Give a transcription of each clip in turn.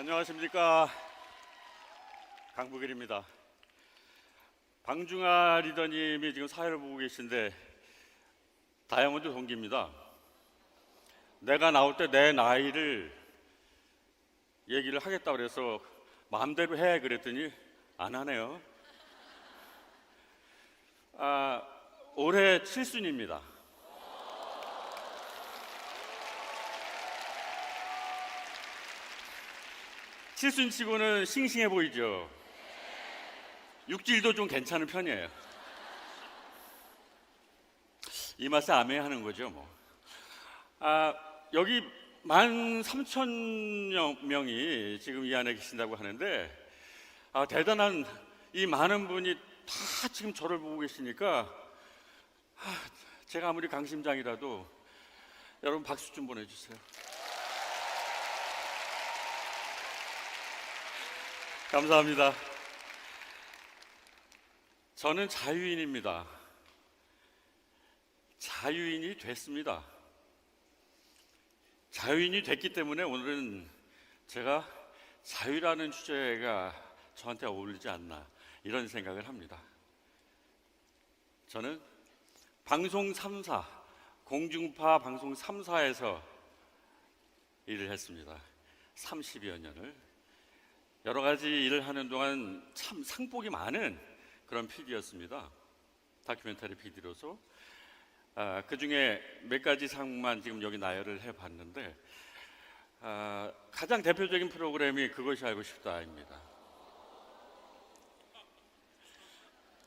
안녕하십니까, 강북일입니다. 방중아 리더님이 지금 사회를 보고 계신데 다이아몬드 동기입니다. 내가 나올 때 내 나이를 얘기를 하겠다고 그래서 마음대로 해 그랬더니 안 하네요. 올해 7순입니다. 칠순치고는 싱싱해 보이죠. 육질도 좀 괜찮은 편이에요. 이 맛에 암해하는 거죠 뭐. 여기 13,000명이 지금 이 안에 계신다고 하는데 대단한 이 많은 분이 다 지금 저를 보고 계시니까 제가 아무리 강심장이라도 여러분 박수 좀 보내주세요. 감사합니다. 저는 자유인입니다. 자유인이 됐습니다. 자유인이 됐기 때문에 오늘은 제가 자유라는 주제가 저한테 어울리지 않나 이런 생각을 합니다. 저는 방송 3사, 공중파 방송 3사에서 일을 했습니다. 30여 년을. 여러 가지 일을 하는 동안 참 상복이 많은 그런 PD였습니다. 다큐멘터리 PD로서. 그 중에 몇 가지 상만 지금 여기 나열을 해봤는데 가장 대표적인 프로그램이 그것이 알고 싶다입니다.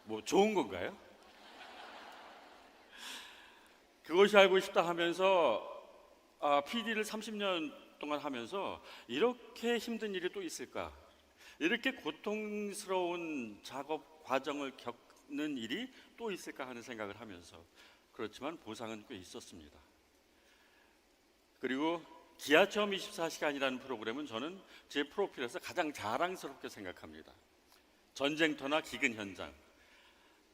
뭐 좋은 건가요? 그것이 알고 싶다 하면서 PD를 30년 동안 하면서 이렇게 힘든 일이 또 있을까? 이렇게 고통스러운 작업 과정을 겪는 일이 또 있을까 하는 생각을 하면서, 그렇지만 보상은 꽤 있었습니다. 그리고 기아체험 24시간이라는 프로그램은 저는 제 프로필에서 가장 자랑스럽게 생각합니다. 전쟁터나 기근 현장,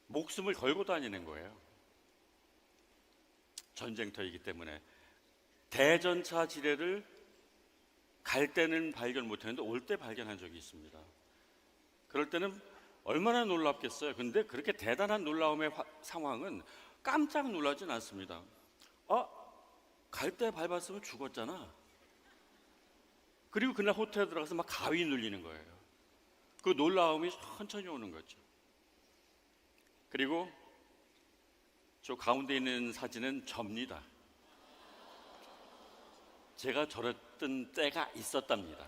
목숨을 걸고 다니는 거예요. 전쟁터이기 때문에 대전차 지뢰를 갈 때는 발견 못했는데 올 때 발견한 적이 있습니다. 그럴 때는 얼마나 놀랍겠어요. 근데 그렇게 대단한 놀라움의 상황은 깜짝 놀라진 않습니다. 갈 때 밟았으면 죽었잖아. 그리고 그날 호텔에 들어가서 막 가위 눌리는 거예요. 그 놀라움이 천천히 오는 거죠. 그리고 저 가운데 있는 사진은 접니다. 제가 저랬던 때가 있었답니다.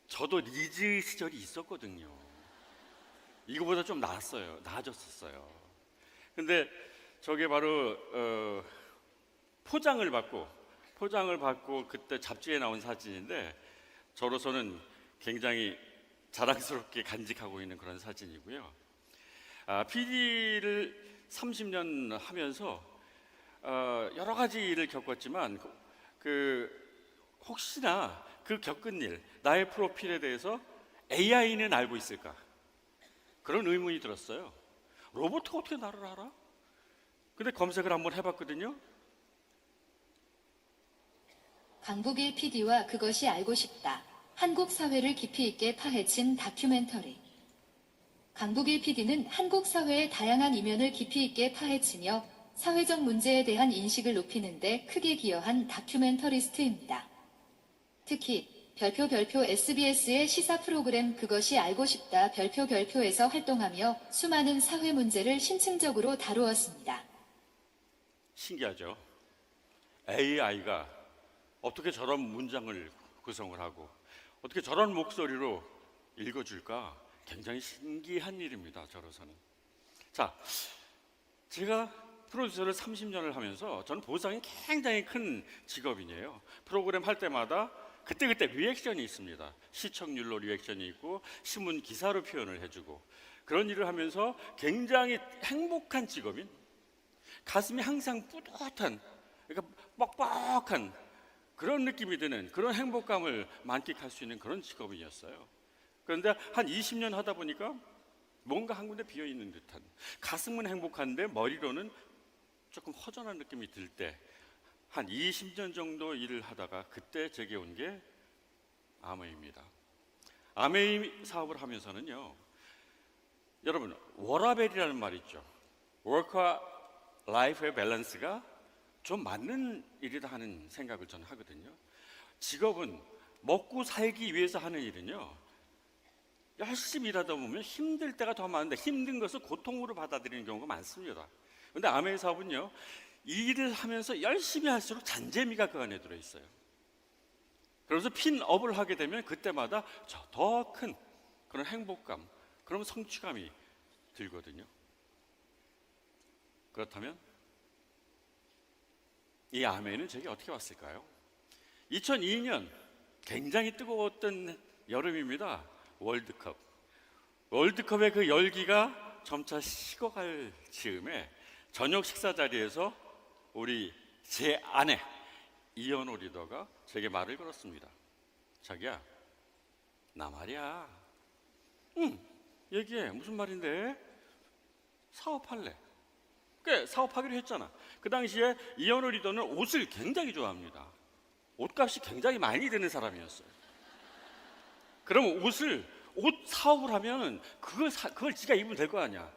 저도 리즈 시절이 있었거든요. 이거보다 좀 나아졌었어요. 근데 저게 바로 포장을 받고 그때 잡지에 나온 사진인데 저로서는 굉장히 자랑스럽게 간직하고 있는 그런 사진이고요. PD를 30년 하면서 여러 가지 일을 겪었지만 혹시나 그 겪은 일, 나의 프로필에 대해서 AI는 알고 있을까? 그런 의문이 들었어요. 로봇가 어떻게 나를 알아? 근데 검색을 한번 해봤거든요. 강북일 PD와 그것이 알고 싶다. 한국 사회를 깊이 있게 파헤친 다큐멘터리. 강북일 PD는 한국 사회의 다양한 이면을 깊이 있게 파헤치며 사회적 문제에 대한 인식을 높이는 데 크게 기여한 다큐멘터리스트입니다. 특히 별표 SBS의 시사 프로그램 그것이 알고 싶다 별표에서 활동하며 수많은 사회 문제를 심층적으로 다루었습니다. 신기하죠? AI가 어떻게 저런 문장을 구성을 하고 어떻게 저런 목소리로 읽어줄까? 굉장히 신기한 일입니다. 저로서는. 자, 제가 프로듀서를 30년을 하면서 저는 보상이 굉장히 큰 직업이에요. 프로그램 할 때마다 그때 리액션이 있습니다. 시청률로 리액션이 있고 신문 기사로 표현을 해주고 그런 일을 하면서 굉장히 행복한 직업인, 가슴이 항상 뿌듯한, 그러니까 뻑뻑한 그런 느낌이 드는 그런 행복감을 만끽할 수 있는 그런 직업이었어요. 그런데 한 20년 하다 보니까 뭔가 한 군데 비어있는 듯한, 가슴은 행복한데 머리로는 조금 허전한 느낌이 들 때 한 20년 정도 일을 하다가 그때 제게 온 게 아메이입니다. 아메이 사업을 하면서는요, 여러분 워라밸이라는 말 있죠. 워크와 라이프의 밸런스가 좀 맞는 일이다 하는 생각을 저는 하거든요. 직업은 먹고 살기 위해서 하는 일은요, 열심히 일하다 보면 힘들 때가 더 많은데 힘든 것을 고통으로 받아들이는 경우가 많습니다. 그런데 아메이 사업은요, 이 일을 하면서 열심히 할수록 잔재미가 그 안에 들어있어요. 그래서 핀업을 하게 되면 그때마다 더 큰 그런 행복감, 그런 성취감이 들거든요. 그렇다면 이 아메이는 제게 어떻게 왔을까요? 2002년 굉장히 뜨거웠던 여름입니다. 월드컵의 그 열기가 점차 식어갈 즈음에 저녁 식사 자리에서 제 아내 이현호 리더가 제게 말을 걸었습니다. 자기야, 나 말이야. 응, 얘기해. 무슨 말인데? 사업할래. 그래, 사업하기로 했잖아. 그 당시에 이현호 리더는 옷을 굉장히 좋아합니다. 옷값이 굉장히 많이 드는 사람이었어요. 그러면 옷 사업을 하면 그걸 지가 입으면 될 거 아니야.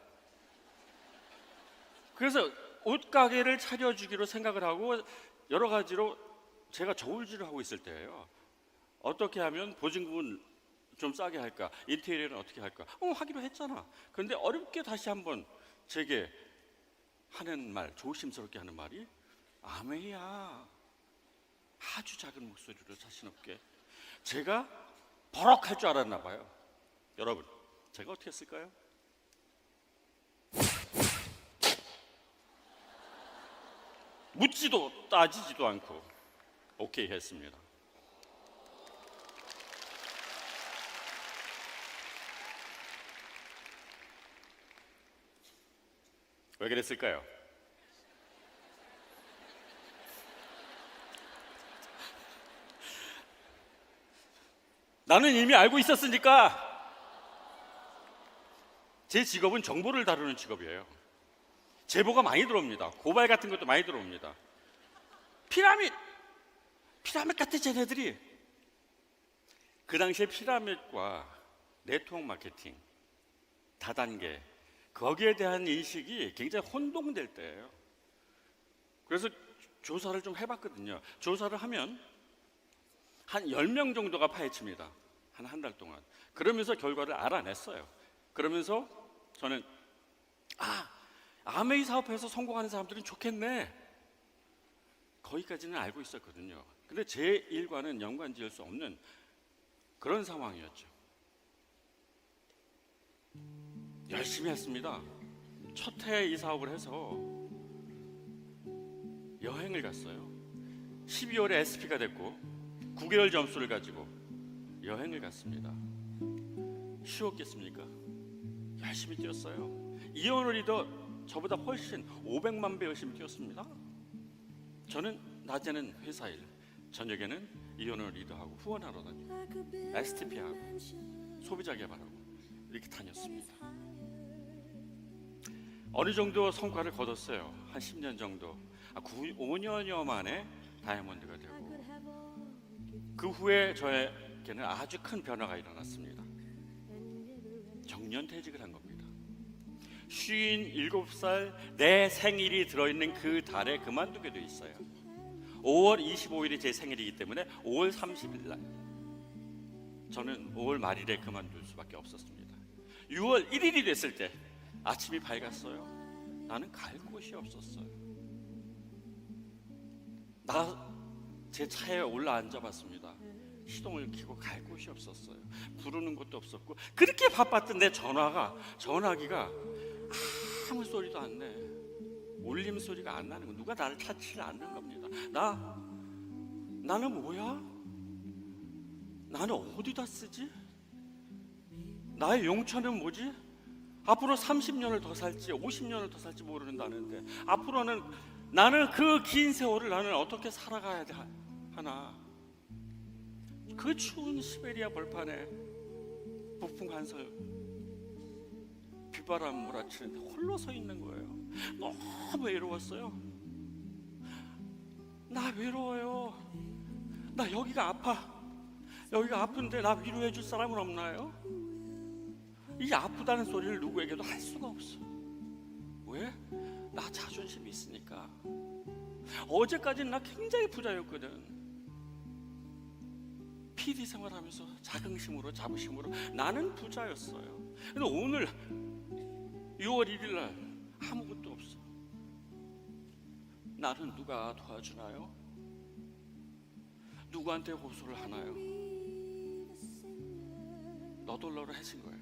그래서 옷 가게를 차려주기로 생각을 하고 여러 가지로 제가 저울질을 하고 있을 때예요. 어떻게 하면 보증금은 좀 싸게 할까? 인테리어는 어떻게 할까? 하기로 했잖아. 그런데 어렵게 다시 한번 제게 하는 말, 조심스럽게 하는 말이 아메이야. 아주 작은 목소리로 자신 없게. 제가 버럭할 줄 알았나 봐요. 여러분, 제가 어떻게 했을까요? 묻지도 따지지도 않고 오케이 했습니다. 왜 그랬을까요? 나는 이미 알고 있었으니까. 제 직업은 정보를 다루는 직업이에요. 제보가 많이 들어옵니다. 고발 같은 것도 많이 들어옵니다. 피라밋 같은 쟤네들이. 그 당시에 피라밋과 네트워크 마케팅, 다단계, 거기에 대한 인식이 굉장히 혼동될 때예요. 그래서 조사를 좀 해봤거든요. 조사를 하면 한 10명 정도가 파헤칩니다. 한 달 동안. 그러면서 결과를 알아냈어요. 그러면서 저는 아메이 사업에서 성공하는 사람들은 좋겠네. 거기까지는 알고 있었거든요. 근데 제 일과는 연관 지을 수 없는 그런 상황이었죠. 열심히 했습니다. 첫 해에 이 사업을 해서 여행을 갔어요. 12월에 SP가 됐고 9개월 점수를 가지고 여행을 갔습니다. 쉬웠겠습니까? 열심히 뛰었어요. 이현호 리더 저보다 훨씬 500만 배 열심히 뛰었습니다. 저는 낮에는 회사 일, 저녁에는 이현호 리더하고 후원하러 다니고 STP하고 소비자 개발하고 이렇게 다녔습니다. 어느 정도 성과를 거뒀어요. 한 10년 정도. 5년여 만에 다이아몬드가 되고 그 후에 저에게는 아주 큰 변화가 일어났습니다. 정년퇴직을 한 겁니다. 57살 내 생일이 들어있는 그 달에 그만두게 돼 있어요. 5월 25일이 제 생일이기 때문에 5월 30일 날 저는 5월 말일에 그만둘 수밖에 없었습니다. 6월 1일이 됐을 때 아침이 밝았어요. 나는 갈 곳이 없었어요. 제 차에 올라 앉아봤습니다. 시동을 켜고 갈 곳이 없었어요. 부르는 것도 없었고 그렇게 바빴던 내 전화기가 아무 소리도 안 내. 울림 소리가 안 나는 거. 누가 나를 찾지를 않는 겁니다. 나는 뭐야? 나는 어디다 쓰지? 나의 용처는 뭐지? 앞으로 30년을 더 살지 50년을 더 살지 모른다는데 앞으로는 나는 그 긴 세월을 나는 어떻게 살아가야 하나. 그 추운 시베리아 벌판에 북풍 한설 비바람 몰아치는데 홀로 서 있는 거예요. 너무 외로웠어요. 나 외로워요. 나 여기가 아파. 여기가 아픈데 나 위로해 줄 사람은 없나요? 이 아프다는 소리를 누구에게도 할 수가 없어. 왜? 나 자존심이 있으니까. 어제까지는 나 굉장히 부자였거든. PD 생활하면서 자긍심으로 자부심으로 나는 부자였어요. 근데 오늘 6월 1일 날 아무것도 없어. 나는 누가 도와주나요? 누구한테 호소를 하나요? 너덜너덜 해진 거예요.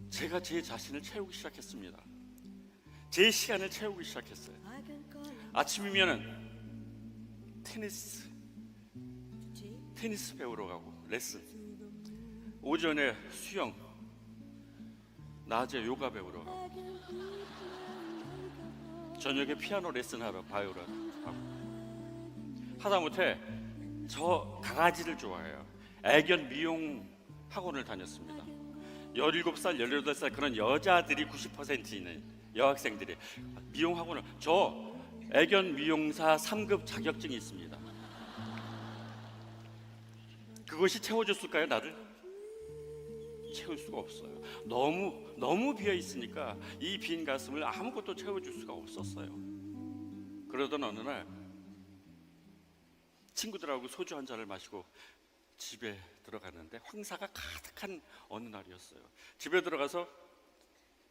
제가 제 자신을 채우기 시작했습니다. 제 시간을 채우기 시작했어요. 아침이면은 테니스 배우러 가고 레슨, 오전에 수영, 낮에 요가 배우러 가고, 저녁에 피아노 레슨하러 배우러 가고. 하다못해 저 강아지를 좋아해요. 애견 미용 학원을 다녔습니다. 17살, 18살 그런 여자들이 90% 있는 여학생들이 미용 학원을, 저 애견 미용사 3급 자격증이 있습니다. 그것이 채워줬을까요? 나를? 채울 수가 없어요. 너무 비어 있으니까 이 빈 가슴을 아무것도 채워줄 수가 없었어요. 그러던 어느 날 친구들하고 소주 한 잔을 마시고 집에 들어갔는데 황사가 가득한 어느 날이었어요. 집에 들어가서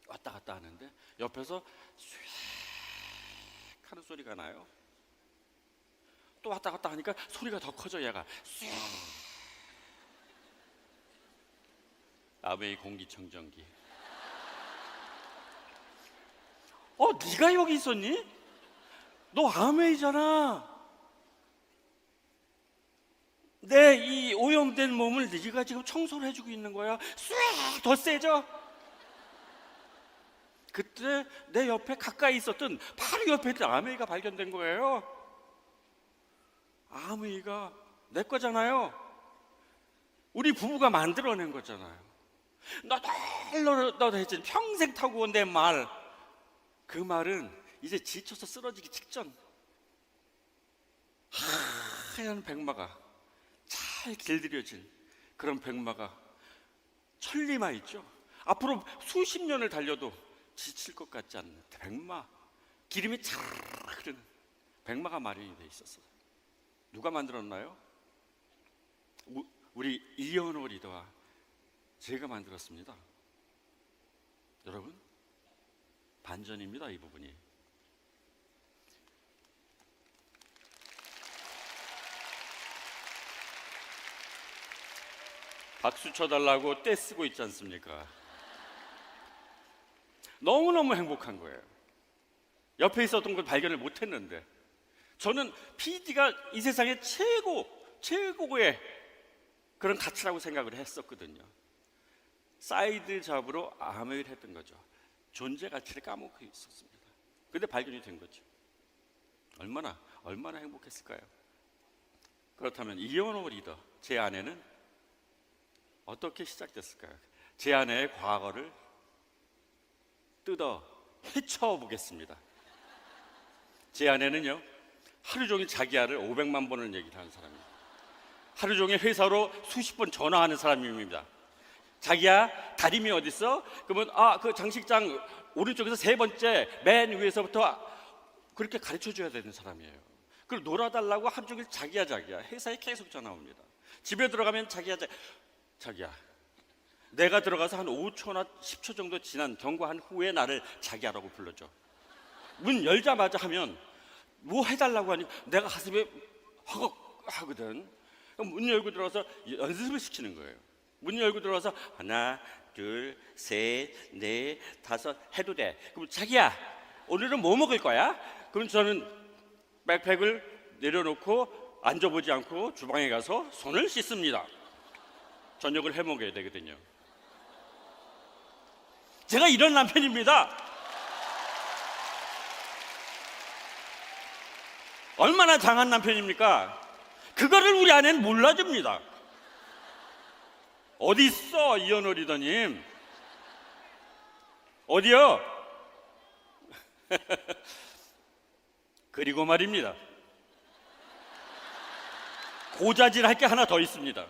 왔다 갔다 하는데 옆에서 쇠 하는 소리가 나요. 또 왔다 갔다 하니까 소리가 더 커져. 얘가 쇠. 아메이 공기청정기. 네가 여기 있었니? 너 아메이잖아. 내 이 오염된 몸을 네가 지금 청소를 해주고 있는 거야. 쇠! 더 세져. 그때 내 옆에 가까이 있었던 바로 옆에 있던 아메이가 발견된 거예요. 아메이가 내 거잖아요. 우리 부부가 만들어낸 거잖아요. 너덜너덜해진 평생 타고 온 내 말, 그 말은 이제 지쳐서 쓰러지기 직전. 하얀 백마가, 잘 길들여진 그런 백마가, 천리마 있죠. 앞으로 수십 년을 달려도 지칠 것 같지 않는 백마, 기름이 잘 흐르는 백마가 마련이 돼 있었어요. 누가 만들었나요? 우리 이현호 리더와 제가 만들었습니다. 여러분, 반전입니다. 이 부분이. 박수 쳐달라고 떼쓰고 있지 않습니까? 너무너무 행복한 거예요. 옆에 있었던 걸 발견을 못했는데, 저는 PD가 이 세상의 최고의 그런 가치라고 생각을 했었거든요. 사이드 잡으로 아메이를 했던 거죠. 존재 가치를 까먹고 있었습니다. 근데 발견이 된 거죠. 얼마나 행복했을까요? 그렇다면 이현호 리더, 제 아내는 어떻게 시작됐을까요? 제 아내의 과거를 뜯어 헤쳐보겠습니다. 제 아내는요, 하루 종일 자기야를 500만 번을 얘기를 하는 사람입니다. 하루 종일 회사로 수십 번 전화하는 사람입니다. 자기야, 다림이 어디 있어? 그러면 그 장식장 오른쪽에서 세 번째 맨 위에서부터 그렇게 가르쳐 줘야 되는 사람이에요. 그리고 놀아달라고 하루 종일 자기야 회사에 계속 전화 옵니다. 집에 들어가면 자기야, 내가 들어가서 한 5초나 10초 정도 지난 경과한 후에 나를 자기야라고 불러줘. 문 열자마자 하면 뭐 해달라고 하니 내가 가슴에 허걱 하거든. 문 열고 들어가서 연습을 시키는 거예요. 문 열고 들어가서 하나, 둘, 셋, 넷, 다섯 해도 돼. 그럼 자기야, 오늘은 뭐 먹을 거야? 그럼 저는 백팩을 내려놓고 앉아보지 않고 주방에 가서 손을 씻습니다. 저녁을 해 먹어야 되거든요. 제가 이런 남편입니다. 얼마나 장한 남편입니까? 그거를 우리 아내는 몰라줍니다. 어디 있어, 이현호 리더님? 어디요? 그리고 말입니다. 고자질 할 게 하나 더 있습니다.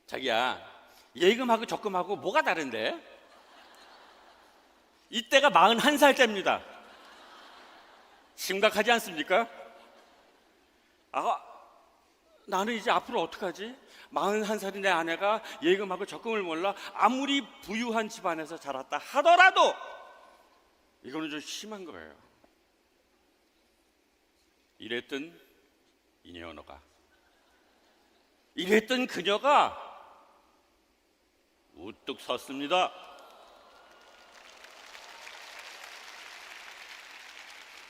자기야, 예금하고 적금하고 뭐가 다른데? 이때가 41살 때입니다. 심각하지 않습니까? 나는 이제 앞으로 어떡하지? 41살인 내 아내가 예금하고 적금을 몰라 아무리 부유한 집안에서 자랐다 하더라도 이거는 좀 심한 거예요. 이랬던 이랬던 그녀가 우뚝 섰습니다.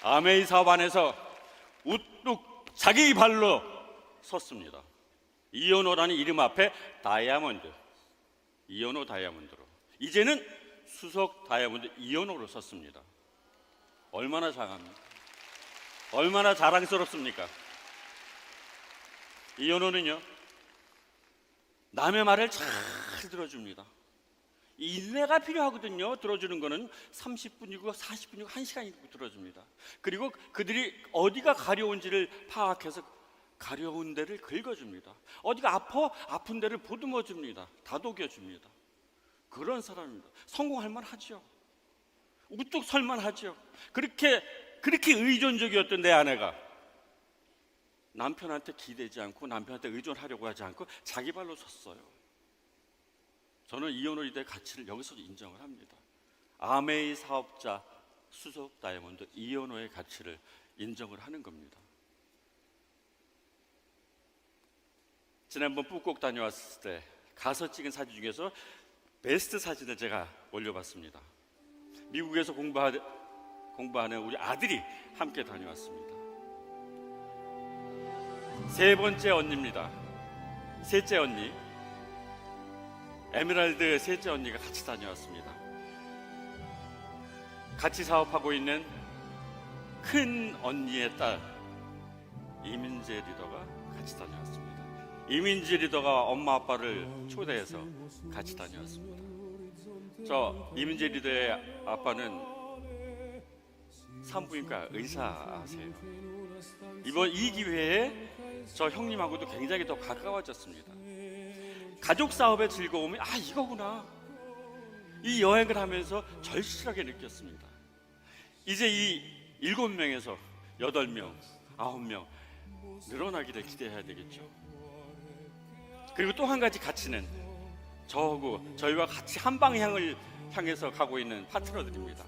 아메이 사업 안에서 우뚝 자기 발로 섰습니다. 이연호라는 이름 앞에 다이아몬드, 이연호 다이아몬드로, 이제는 수석 다이아몬드 이연호로 섰습니다. 얼마나 장합니까? 얼마나 자랑스럽습니까? 이연호는요, 남의 말을 잘 들어줍니다. 인내가 필요하거든요. 들어주는 거는 30분이고 40분이고 1시간이고 들어줍니다. 그리고 그들이 어디가 가려운지를 파악해서 가려운 데를 긁어줍니다. 어디가 아픈 데를 보듬어줍니다. 다독여줍니다. 그런 사람입니다. 성공할 만하죠. 우뚝 설만 하죠. 그렇게 의존적이었던 내 아내가 남편한테 기대지 않고 남편한테 의존하려고 하지 않고 자기 발로 섰어요. 저는 이연호의 가치를 여기서 인정을 합니다. 아메이 사업자 수석 다이아몬드 이연호의 가치를 인정을 하는 겁니다. 지난번 북곡 다녀왔을 때 가서 찍은 사진 중에서 베스트 사진을 제가 올려봤습니다. 미국에서 공부하는 우리 아들이 함께 다녀왔습니다. 세 번째 언니입니다. 셋째 언니, 에메랄드 셋째 언니가 같이 다녀왔습니다. 같이 사업하고 있는 큰 언니의 딸 이민재 리더가 같이 다녀왔습니다. 이민재 리더가 엄마 아빠를 초대해서 같이 다녀왔습니다. 저 이민재 리더의 아빠는 산부인과 의사세요. 이번 이 기회에 저 형님하고도 굉장히 더 가까워졌습니다. 가족 사업의 즐거움이 이거구나. 이 여행을 하면서 절실하게 느꼈습니다. 이제 이 7명에서 8명, 9명 늘어나기를 기대해야 되겠죠. 그리고 또 한 가지 가치는 저하고 저희와 같이 한 방향을 향해서 가고 있는 파트너들입니다.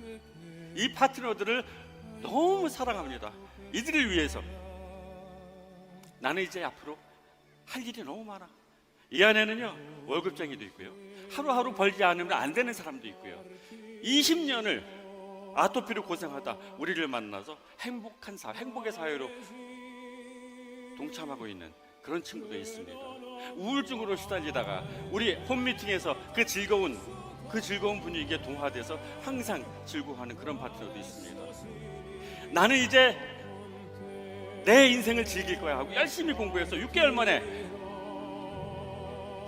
이 파트너들을 너무 사랑합니다. 이들을 위해서 나는 이제 앞으로 할 일이 너무 많아. 이 안에는요, 월급쟁이도 있고요, 하루하루 벌지 않으면 안 되는 사람도 있고요, 20년을 아토피로 고생하다 우리를 만나서 행복의 사회로 동참하고 있는 그런 친구도 있습니다. 우울증으로 시달리다가 우리 홈미팅에서 그 즐거운 분위기에 동화돼서 항상 즐거워하는 그런 파트너도 있습니다. 나는 이제 내 인생을 즐길 거야 하고 열심히 공부해서 6개월 만에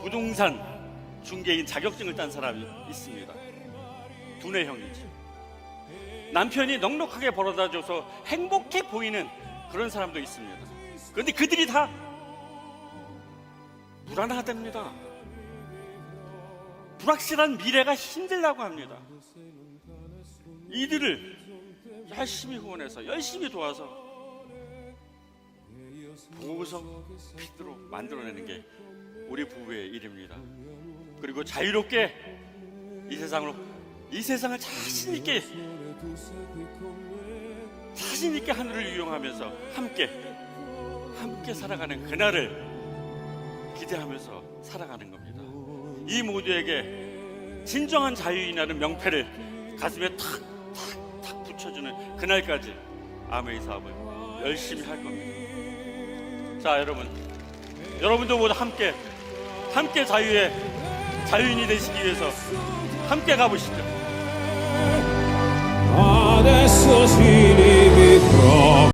부동산 중개인 자격증을 딴 사람이 있습니다. 두뇌 형이죠. 남편이 넉넉하게 벌어다줘서 행복해 보이는 그런 사람도 있습니다. 그런데 그들이 다 불안하답니다. 불확실한 미래가 힘들다고 합니다. 이들을 열심히 후원해서 열심히 도와서 보석 피드로 만들어내는 게 우리 부부의 일입니다. 그리고 자유롭게 이 세상을 자신 있게 하늘을 이용하면서 함께 살아가는 그날을 기대하면서 살아가는 겁니다. 이 모두에게 진정한 자유인이라는 명패를 가슴에 탁 붙여주는 그날까지 아메이 사업을 열심히 할 겁니다. 자, 여러분도 모두 함께 자유인이 되시기 위해서 함께 가보시죠. Adesso si